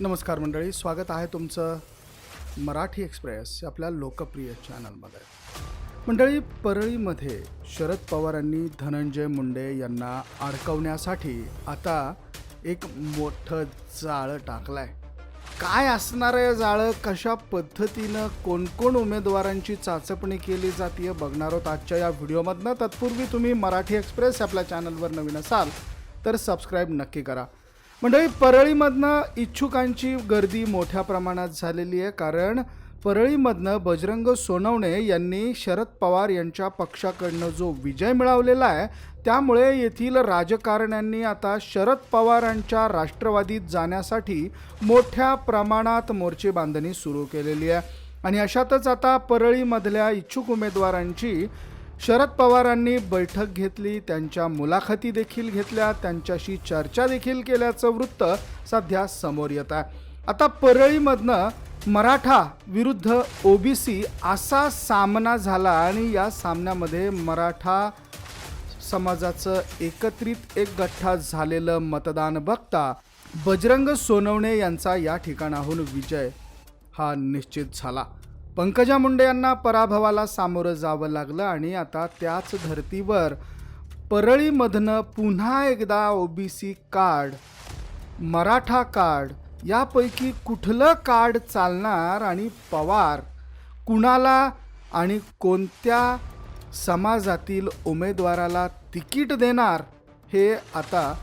नमस्कार मंडळी, स्वागत आहे तुमचं मराठी एक्सप्रेस आपल्या लोकप्रिय चॅनलमध्ये. मंडळी, परळीमध्ये शरद पवारांनी धनंजय मुंडे यांना अडकवण्यासाठी आता एक मोठं जाळं टाकलंय. काय असणार आहे जाळं, कशा पद्धतीनं कोण कोण उमेदवारांची चाचपणी केली जाते बघणार आहोत आजच्या या व्हिडिओमधनं. तत्पूर्वी तुम्ही मराठी एक्सप्रेस आपल्या चॅनलवर नवीन असाल तर सबस्क्राईब नक्की करा. मंडळी, परळीमधनं इच्छुकांची गर्दी मोठ्या प्रमाणात झालेली आहे, कारण परळीमधनं बजरंग सोनवणे यांनी शरद पवार यांच्या पक्षाकडनं जो विजय मिळवलेला आहे त्यामुळे येथील राजकारण्यांनी आता शरद पवारांच्या राष्ट्रवादीत जाण्यासाठी मोठ्या प्रमाणात मोर्चे बांधणी सुरू केलेली आहे. आणि अशातच आता परळीमधल्या इच्छुक उमेदवारांची शरद पवारांनी बैठक घेतली, त्यांच्या मुलाखती देखील घेतल्या, त्यांच्याशी चर्चा देखील केल्याचं वृत्त सध्या समोर येत आहे. आता परळीमधनं मराठा विरुद्ध ओबीसी असा सामना झाला आणि या सामन्यामध्ये मराठा समाजाचं एकत्रित एक गठ्ठा झालेलं मतदान बघता बजरंग सोनवणे यांचा या ठिकाणाहून विजय हा निश्चित झाला. पंकजा मुंडे यांना पराभवाला सामोरं जावं लागलं आणि आता त्याच धर्तीवर परळीमधनं पुन्हा एकदा ओबीसी कार्ड, मराठा कार्ड यापैकी कुठलं कार्ड चालणार आणि पवार कुणाला आणि कोणत्या समाजातील उमेदवाराला तिकीट देणार हे आता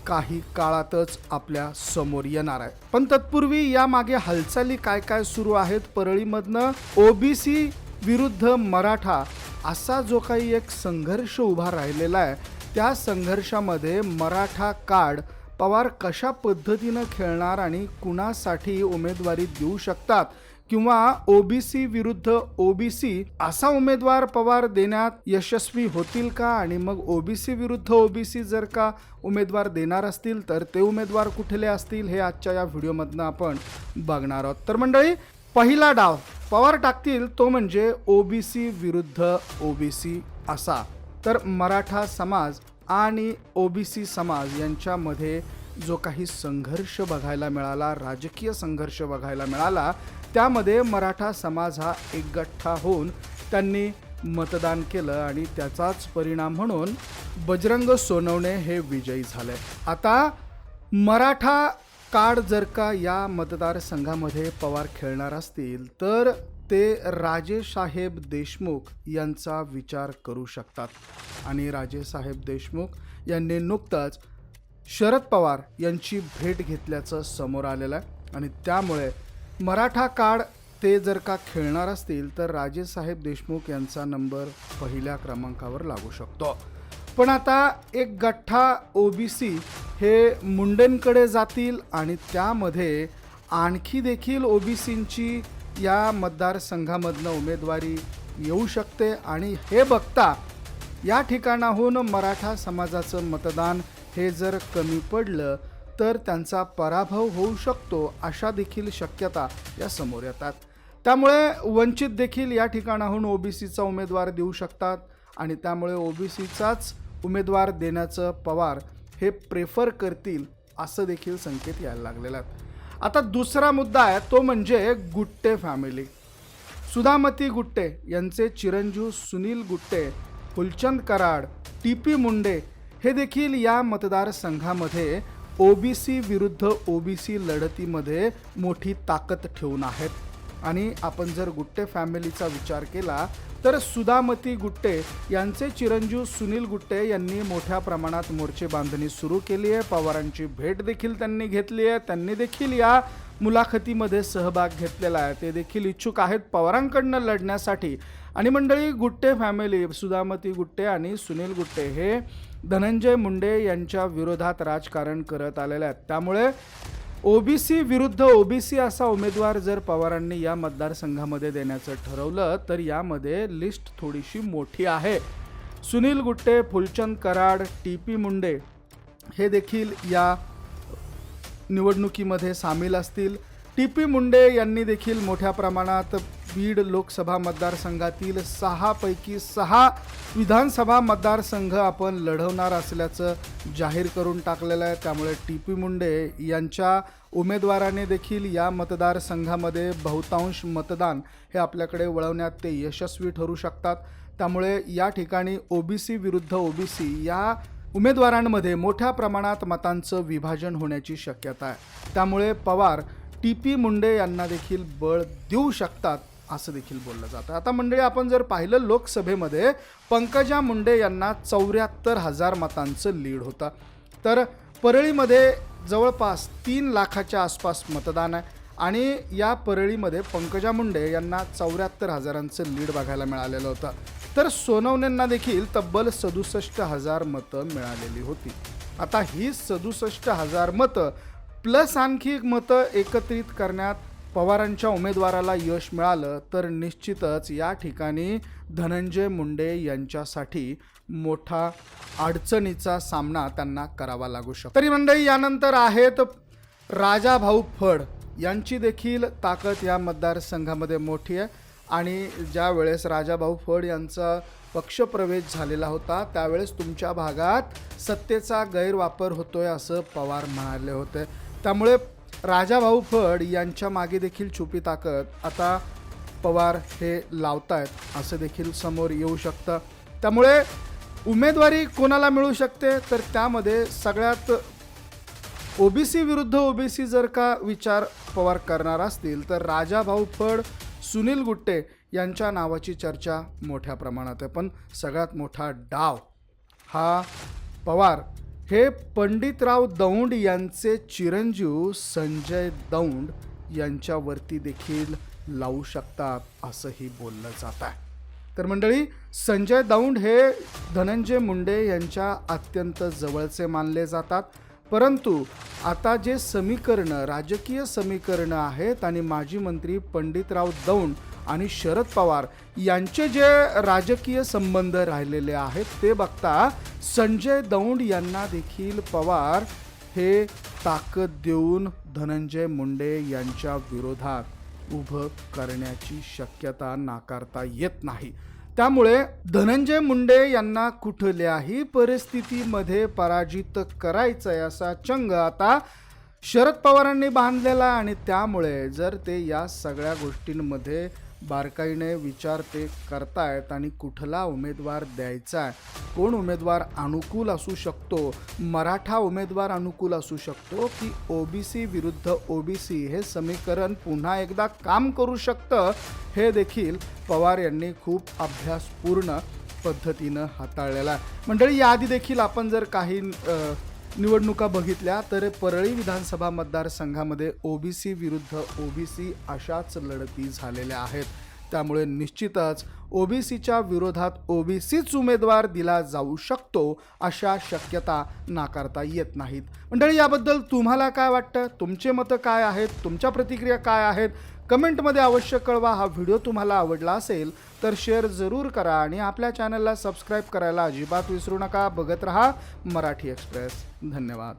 काही काळातच आपल्या समोर येणार आहे. पण तत्पूर्वी यामागे हालचाली काय काय सुरू आहेत परळीमधनं ओबीसी विरुद्ध मराठा असा जो काही एक संघर्ष उभा राहिलेला आहे, त्या संघर्षामध्ये मराठा कार्ड पवार कशा पद्धतीनं खेळणार आणि कुणासाठी उमेदवारी देऊ शकतात किंवा ओबीसी विरुद्ध ओबीसी असा उमेदवार पवार देण्यात यशस्वी होतील का, आणि मग ओबीसी विरुद्ध ओबीसी जर का उमेदवार देणार असतील तर ते उमेदवार कुठले असतील हे आजच्या या व्हिडिओमधनं आपण बघणार आहोत. तर मंडळी, पहिला डाव पवार टाकतील तो म्हणजे ओबीसी विरुद्ध ओबीसी असा. तर मराठा समाज आणि ओबीसी समाज यांच्यामध्ये जो काही संघर्ष बघायला मिळाला, राजकीय संघर्ष बघायला मिळाला, त्यामध्ये मराठा समाज हा एकगठ्ठा होऊन त्यांनी मतदान केलं आणि त्याचाच परिणाम म्हणून बजरंग सोनवणे हे विजयी झाले. आता मराठा कार्ड जर का या मतदारसंघामध्ये पवार खेळणार असतील तर ते राजेसाहेब देशमुख यांचा विचार करू शकतात. आणि राजेसाहेब देशमुख यांनी नुकतंच शरद पवार यांची भेट घेतल्याचं समोर आलेलं आहे आणि त्यामुळे मराठा कार्ड ते जर का खेळणार असतील तर राजेसाहेब देशमुख यांचा नंबर पहिल्या क्रमांकावर लागू शकतो. पण आता एक गठ्ठा ओबीसी हे मुंडेंकडे जातील आणि त्यामध्ये आणखी देखील ओबीसींची या मतदारसंघामधनं उमेदवारी येऊ शकते आणि हे बघता या ठिकाणाहून मराठा समाजाचं मतदान हे जर कमी पडलं तर त्यांचा पराभव होऊ शकतो अशा देखील शक्यता या समोर येतात. त्यामुळे वंचित देखील या ठिकाणाहून ओबीसीचा उमेदवार देऊ शकतात आणि त्यामुळे ओबीसीचाच उमेदवार देण्याचं पवार हे प्रेफर करतील असं देखील संकेत यायला लागलेले आहेत. आता दुसरा मुद्दा आहे तो म्हणजे गुट्टे फॅमिली. सुधामती गुट्टे यांचे चिरंजीव सुनील गुट्टे, फुलचंद कराड, टीपी मुंडे हे देखील या मतदारसंघामध्ये ओबीसी विरुद्ध ओबीसी लढतीमध्ये मोठी ताकद ठेवून आहेत. आणि आपण जर गुट्टे फॅमिलीचा विचार केला तर सुधामती गुट्टे यांचे चिरंजीव सुनील गुट्टे यांनी मोठ्या प्रमाणात मोर्चे बांधणी सुरू केली आहे. पवारांची भेट देखील त्यांनी घेतली आहे, त्यांनी देखील या मुलाखतीमध्ये सहभाग घेतलेला आहे, ते देखील इच्छुक आहेत पवारांकडनं लढण्यासाठी. आणि मंडळी, गुट्टे फॅमिली सुधामती गुट्टे आणि सुनील गुट्टे हे धनंजय मुंडे यांच्या विरोधात राजकारण करत आलेले आहेत. त्यामुळे ओबीसी विरुद्ध ओबीसी असा उमेदवार जर पवारांनी या मतदारसंघामध्ये देण्याचं ठरवलं तर यामध्ये लिस्ट थोडीशी मोठी आहे. सुनील गुट्टे, फुलचंद कराड, टीपी मुंडे हे देखील या निवडणुकीमध्ये सामील असतील. टीपी मुंडे यांनी देखील मोठ्या प्रमाणात बीड लोकसभा मतदारसंघातील 6 पैकी 6 विधानसभा मतदारसंघ आपण लढवणार असल्याचं जाहीर करून टाकलेलं आहे। त्यामुळे टी.पी. मुंडे यांच्या उमेदवाराने देखील या मतदारसंघामध्ये बहुतांश मतदान हे आपल्याकडे वळवण्यात ते यशस्वी ठरू शकतात। त्यामुळे या ठिकाणी ओबीसी विरुद्ध ओबीसी या उमेदवारांमध्ये मोठ्या प्रमाणात मतांचं विभाजन होण्याची शक्यता आहे। त्यामुळे पवार टी.पी. मुंडे यांना देखील बळ देऊ शकतात असं देखील बोललं जातं। आता मंडळी, आपण जर पाहिलं लोकसभेमध्ये पंकजा मुंडे यांना 74,000 मतांचं लीड होतं, तर परळीमध्ये जवळपास 3 लाखाच्या आसपास मतदान आहे आणि या परळीमध्ये पंकजा मुंडे यांना 74,000चं लीड बघायला मिळालेलं होतं। तर सोनवणेंना देखील तब्बल 67,000 मतं मिळालेली होती। आता ही 67,000 मतं प्लस आणखी मतं एकत्रित करण्यात पवारांच्या उमेदवाराला यश मिळालं तर निश्चितच या ठिकाणी धनंजय मुंडे यांच्यासाठी मोठा अडचणीचा सामना त्यांना करावा लागू शकतो। तरी मंडळी, यानंतर आहेत राजाभाऊ फड यांची देखील ताकद या मतदारसंघामध्ये मोठी आहे आणि ज्या वेळेस राजाभाऊ फड यांचा पक्षप्रवेश झालेला होता त्यावेळेस तुमच्या भागात सत्तेचा गैरवापर होतोय असं पवार म्हणाले होते। त्यामुळे राजाभाऊ फड यांच्या मागे देखील छुपी ताकद आता पवार हे लावतायत असं देखील समोर येऊ शकतं। त्यामुळे उमेदवारी कोणाला मिळू शकते तर त्यामध्ये सगळ्यात ओबीसी विरुद्ध ओबीसी जर का विचार पवार करणार असतील तर राजाभाऊ फड, सुनील गुट्टे यांच्या नावाची चर्चा मोठ्या प्रमाणात आहे। पण सगळ्यात मोठा डाव हा पवार हे पंडितराव दौंड यांचे चिरंजीव संजय दौंड यांच्यावरती देखील लावू शकतात असंही बोललं जात आहे। तर मंडळी, संजय दौंड हे धनंजय मुंडे यांच्या अत्यंत जवळचे मानले जातात, परंतु आता जे समीकरणं, राजकीय समीकरणं आहेत आणि माजी मंत्री पंडितराव दौंड आणि शरद पवार यांचे जे राजकीय संबंध राहिलेले आहेत ते बघता संजय दौंड यांना देखील पवार हे ताकद देऊन धनंजय मुंडे यांच्या विरोधात उभं करण्याची शक्यता नाकारता येत नाही। त्यामुळे धनंजय मुंडे यांना कुठल्याही परिस्थितीमध्ये पराजित करायचंय असा चंग आता शरद पवारांनी बांधलेला आणि त्यामुळे जर ते या सगळ्या गोष्टींमध्ये बारकाईने विचार ते करतायत आणि कुठला उमेदवार द्यायचा आहे, कोण उमेदवार अनुकूल असू शकतो, मराठा उमेदवार अनुकूल असू शकतो की ओबीसी विरुद्ध ओबीसी हे समीकरण पुन्हा एकदा काम करू शकतं, हे देखील पवार यांनी खूप अभ्यासपूर्ण पद्धतीनं हाताळलेला आहे। मंडळी, याआधी देखील आपण जर काही निवडणुका बघितल्या तर परळी विधानसभा मतदारसंघामध्ये ओबीसी विरुद्ध ओबीसी अशाच लढती झालेल्या आहेत। त्यामुळे निश्चितच ओबीसीच्या विरोधात ओबीसीच उमेदवार दिला जाऊ शकतो अशा शक्यता नाकारता येत नाहीत। मंडळी, याबद्दल तुम्हाला काय वाटतं, तुमचे मतं काय आहेत, तुमच्या प्रतिक्रिया काय आहेत, कमेंटमध्ये अवश्य कळवा। हा व्हिडिओ तुम्हाला आवडला असेल तर शेअर जरूर करा आणि आपल्या चॅनलला सबस्क्राईब करायला अजिबात विसरू नका। बघत रहा मराठी एक्सप्रेस। धन्यवाद।